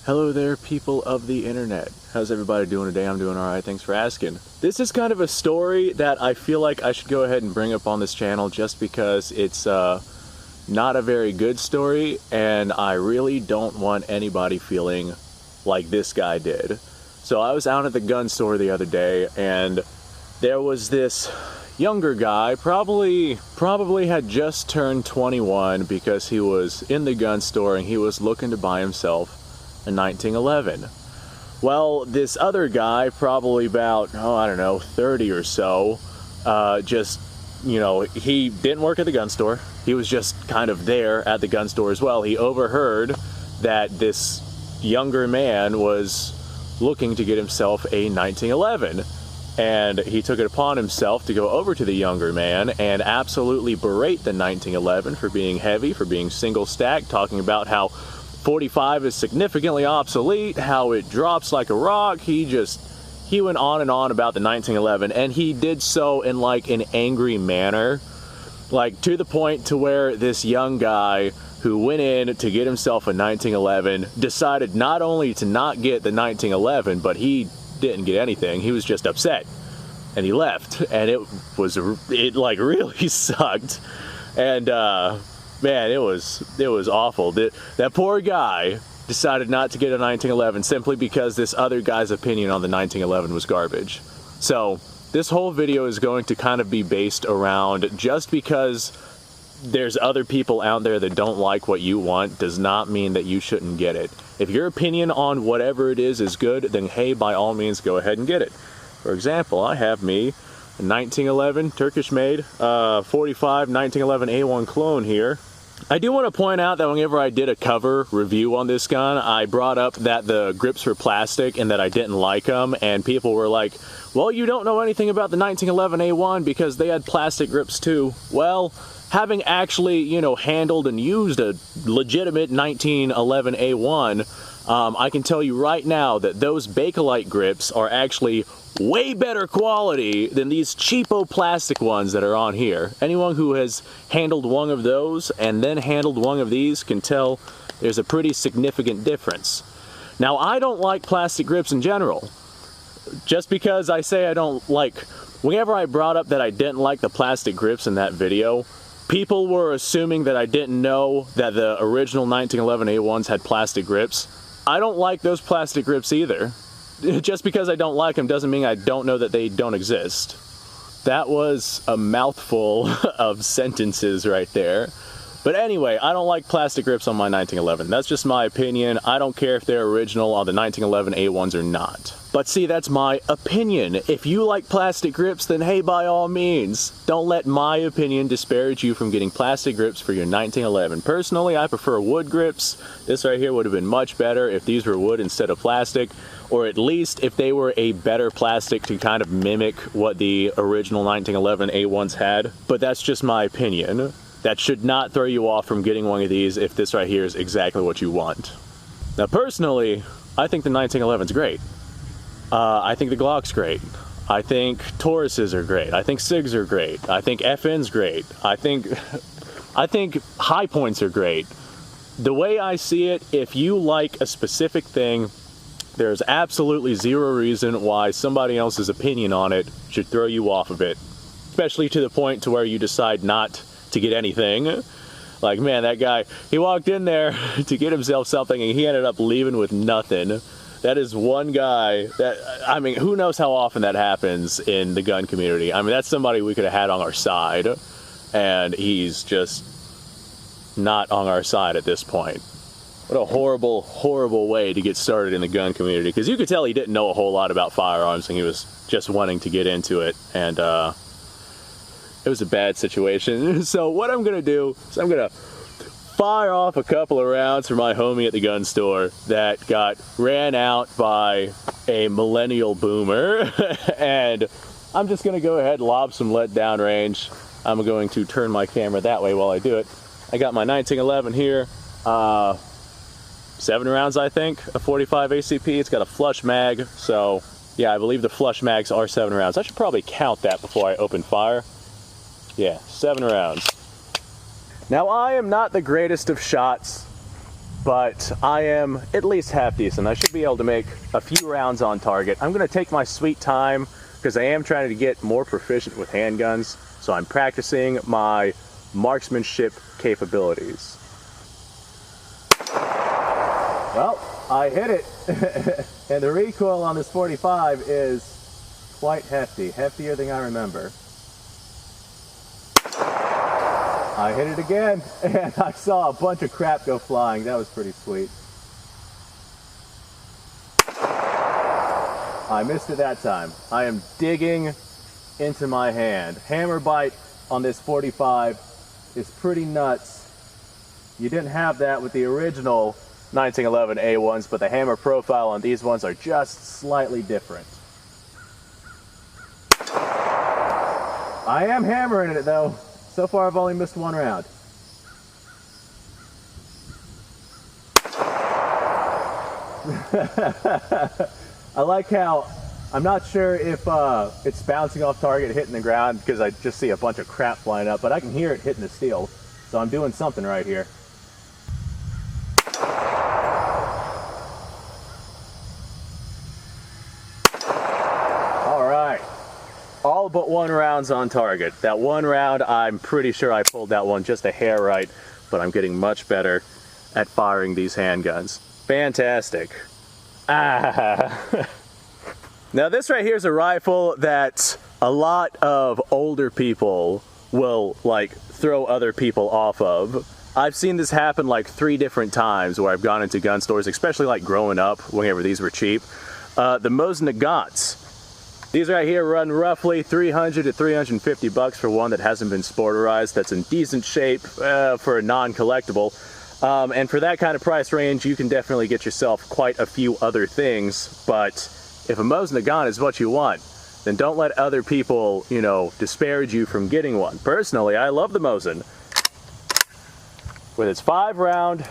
Hello there, people of the internet. How's everybody doing today? I'm doing alright, thanks for asking. This is kind of a story that I feel like I should go ahead and bring up on this channel just because it's not a very good story, and I really don't want anybody feeling like this guy did. So I was out at the gun store the other day, and there was this younger guy, probably had just turned 21, because he was in the gun store and he was looking to buy himself a 1911. Well, this other guy, probably about, I don't know, 30 or so, just, you know, he didn't work at the gun store. He was just kind of there at the gun store as well. He overheard that this younger man was looking to get himself a 1911. And he took it upon himself to go over to the younger man and absolutely berate the 1911 for being heavy, for being single stack, talking about how 45 is significantly obsolete, how it drops like a rock. He went on and on about the 1911, and he did so in like an angry manner, like to the point to where this young guy who went in to get himself a 1911 decided not only to not get the 1911, but he didn't get anything. He was just upset, and he left, and it like really sucked. And man, it was awful. That poor guy decided not to get a 1911 simply because this other guy's opinion on the 1911 was garbage. So this whole video is going to kind of be based around, just because there's other people out there that don't like what you want does not mean that you shouldn't get it. If your opinion on whatever it is good, then hey, by all means, go ahead and get it. For example, I have me a 1911 Turkish made 45 1911 A1 clone here. I do want to point out that whenever I did a cover review on this gun, I brought up that the grips were plastic and that I didn't like them, and people were like, well, you don't know anything about the 1911 A1 because they had plastic grips too. Well, having actually, you know, handled and used a legitimate 1911 A1, I can tell you right now that those Bakelite grips are actually way better quality than these cheapo plastic ones that are on here. Anyone who has handled one of those and then handled one of these can tell there's a pretty significant difference. Now, I don't like plastic grips in general. Just because I say I don't like, whenever I brought up that I didn't like the plastic grips in that video, people were assuming that I didn't know that the original 1911 A1s had plastic grips. I don't like those plastic grips either. Just because I don't like them doesn't mean I don't know that they don't exist. That was a mouthful of sentences right there. But anyway, I don't like plastic grips on my 1911. That's just my opinion. I don't care if they're original on the 1911 A1s or not. But see, that's my opinion. If you like plastic grips, then hey, by all means, don't let my opinion disparage you from getting plastic grips for your 1911. Personally, I prefer wood grips. This right here would have been much better if these were wood instead of plastic, or at least if they were a better plastic to kind of mimic what the original 1911 A1s had. But that's just my opinion. That should not throw you off from getting one of these if this right here is exactly what you want. Now, personally, I think the 1911's great. I think the Glock's great. I think Tauruses are great. I think SIGs are great. I think FN's great. I think high points are great. The way I see it, if you like a specific thing, there's absolutely zero reason why somebody else's opinion on it should throw you off of it. Especially to the point to where you decide not to get anything. Like, man, that guy, he walked in there to get himself something and he ended up leaving with nothing. That is one guy that, I mean, who knows how often that happens in the gun community. I mean, that's somebody we could have had on our side, and he's just not on our side at this point. What a horrible, horrible way to get started in the gun community, because you could tell he didn't know a whole lot about firearms and he was just wanting to get into it, and it was a bad situation. So what I'm gonna do is I'm gonna fire off a couple of rounds for my homie at the gun store that got ran out by a millennial boomer. And I'm just gonna go ahead and lob some lead down range. I'm going to turn my camera that way while I do it. I got my 1911 here, 7 rounds, I think, a 45 ACP. It's got a flush mag, so yeah, I believe the flush mags are 7 rounds. I should probably count that before I open fire. Yeah, 7 rounds. Now, I am not the greatest of shots, but I am at least half decent. I should be able to make a few rounds on target. I'm gonna take my sweet time because I am trying to get more proficient with handguns, so I'm practicing my marksmanship capabilities. Well, I hit it, and the recoil on this 45 is quite hefty, heftier than I remember. I hit it again, and I saw a bunch of crap go flying. That was pretty sweet. I missed it that time. I am digging into my hand. Hammer bite on this 45 is pretty nuts. You didn't have that with the original 1911 A1s, but the hammer profile on these ones are just slightly different. I am hammering it though. So far I've only missed one round. I like how I'm not sure if it's bouncing off target, hitting the ground, because I just see a bunch of crap flying up, but I can hear it hitting the steel. So I'm doing something right here. All right. All but one round's on target. That one round, I'm pretty sure I pulled that one just a hair right, but I'm getting much better at firing these handguns. Fantastic. Ah. Now this right here is a rifle that a lot of older people will like throw other people off of. I've seen this happen like 3 different times where I've gone into gun stores, especially like growing up whenever these were cheap. The Mosin Nagants. These right here run roughly 300 to 350 bucks for one that hasn't been sporterized, that's in decent shape for a non-collectible. And for that kind of price range, you can definitely get yourself quite a few other things. But if a Mosin Nagant is what you want, then don't let other people, you know, disparage you from getting one. Personally, I love the Mosin. With its 5-round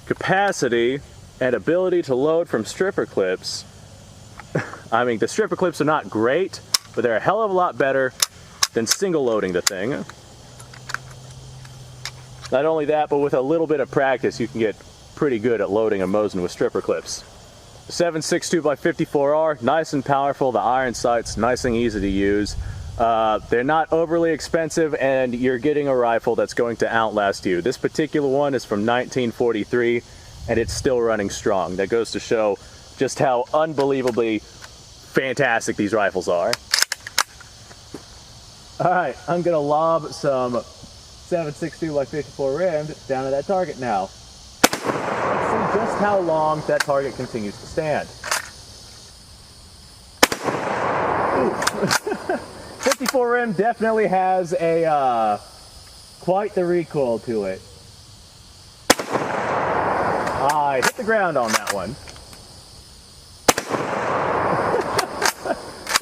capacity and ability to load from stripper clips, I mean, the stripper clips are not great, but they're a hell of a lot better than single loading the thing. Not only that, but with a little bit of practice, you can get pretty good at loading a Mosin with stripper clips. 7.62x54R, nice and powerful. The iron sight's nice and easy to use. They're not overly expensive, and you're getting a rifle that's going to outlast you. This particular one is from 1943, and it's still running strong. That goes to show just how unbelievably fantastic these rifles are. Alright, I'm gonna lob some 7.62x54 rimmed down to that target now. Let's see just how long that target continues to stand. 54 rim definitely has a quite the recoil to it. I hit the ground on that one.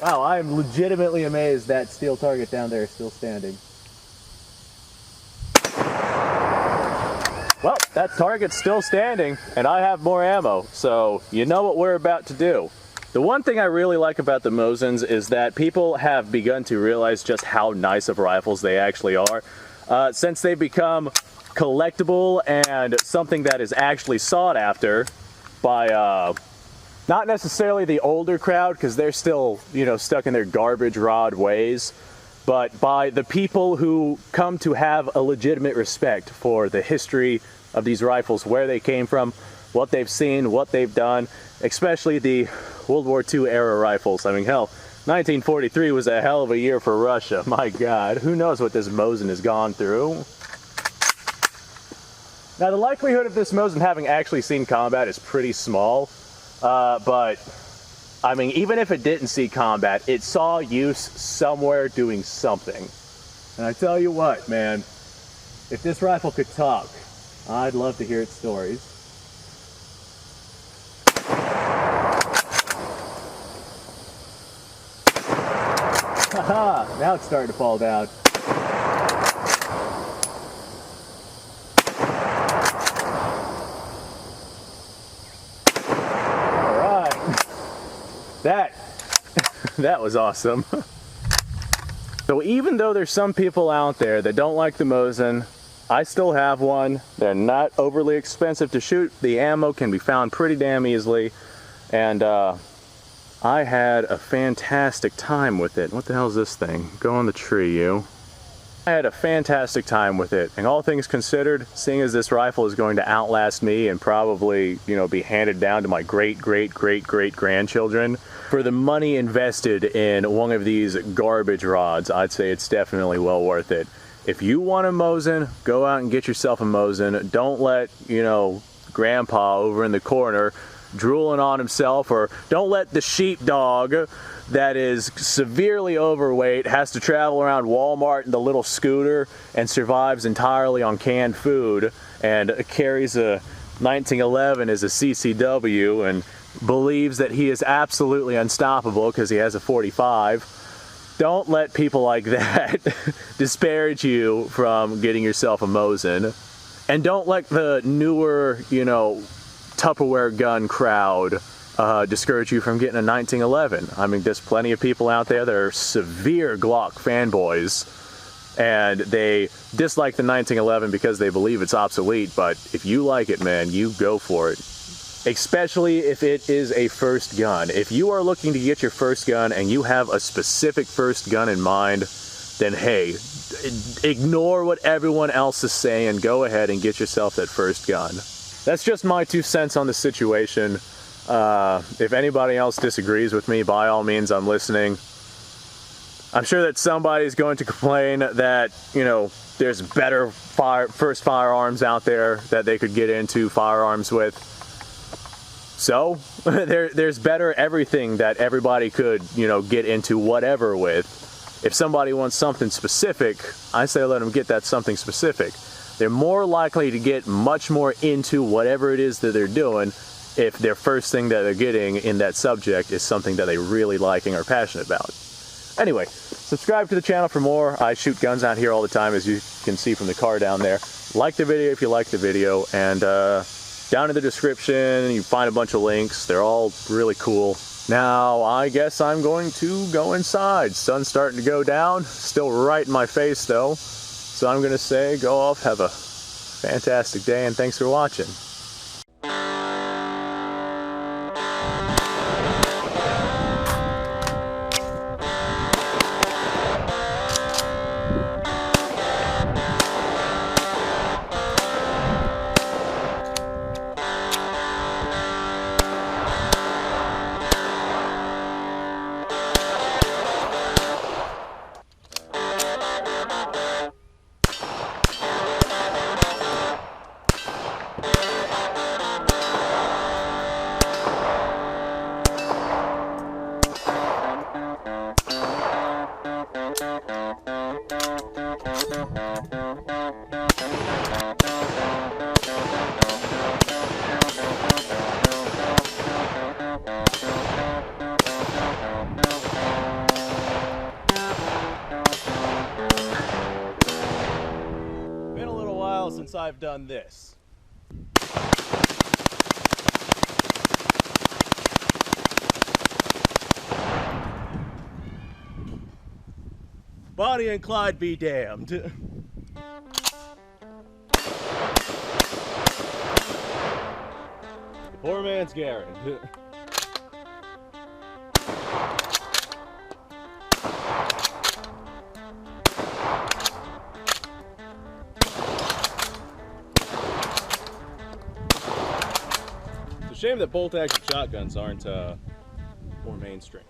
Wow, I am legitimately amazed that steel target down there is still standing. Well, that target's still standing, and I have more ammo, so you know what we're about to do. The one thing I really like about the Mosins is that people have begun to realize just how nice of rifles they actually are. Since they've become collectible and something that is actually sought after by not necessarily the older crowd, because they're still, you know, stuck in their garbage rod ways, but by the people who come to have a legitimate respect for the history of these rifles, where they came from, what they've seen, what they've done, especially the World War II era rifles. I mean, hell, 1943 was a hell of a year for Russia. My God, who knows what this Mosin has gone through. Now, the likelihood of this Mosin having actually seen combat is pretty small. But, I mean, even if it didn't see combat, it saw use somewhere doing something. And I tell you what, man, if this rifle could talk, I'd love to hear its stories. Haha, now it's starting to fall down. That was awesome. So even though there's some people out there that don't like the Mosin, I still have one. They're not overly expensive to shoot. The ammo can be found pretty damn easily. And I had a fantastic time with it. What the hell is this thing? Go on the tree, you. I had a fantastic time with it, and all things considered, seeing as this rifle is going to outlast me and probably, you know, be handed down to my great-great-great-great-grandchildren, for the money invested in one of these garbage rods, I'd say it's definitely well worth it. If you want a Mosin, go out and get yourself a Mosin. Don't let, you know, Grandpa over in the corner drooling on himself, or don't let the sheepdog that is severely overweight, has to travel around Walmart in the little scooter and survives entirely on canned food, and carries a 1911 as a CCW and believes that he is absolutely unstoppable because he has a 45. Don't let people like that disparage you from getting yourself a Mosin. And don't let the newer, you know, Tupperware gun crowd discourage you from getting a 1911. I mean, there's plenty of people out there that are severe Glock fanboys, and they dislike the 1911 because they believe it's obsolete, but if you like it, man, you go for it. Especially if it is a first gun. If you are looking to get your first gun and you have a specific first gun in mind, then hey, ignore what everyone else is saying, go ahead and get yourself that first gun. That's just my 2 cents on the situation. If anybody else disagrees with me, by all means, I'm listening. I'm sure that somebody's going to complain that, you know, there's better first firearms out there that they could get into firearms with. So, there's better everything that everybody could, you know, get into whatever with. If somebody wants something specific, I say let them get that something specific. They're more likely to get much more into whatever it is that they're doing if their first thing that they're getting in that subject is something that they really like and are passionate about. Anyway, subscribe to the channel for more. I shoot guns out here all the time, as you can see from the car down there. Like the video if you like the video, and down in the description you find a bunch of links. They're all really cool. Now, I guess I'm going to go inside. Sun's starting to go down, still right in my face though. So I'm gonna say, go off, have a fantastic day, and thanks for watching. Since I've done this. Bonnie and Clyde be damned. Poor man's Garrett. It's a shame that bolt action shotguns aren't more mainstream.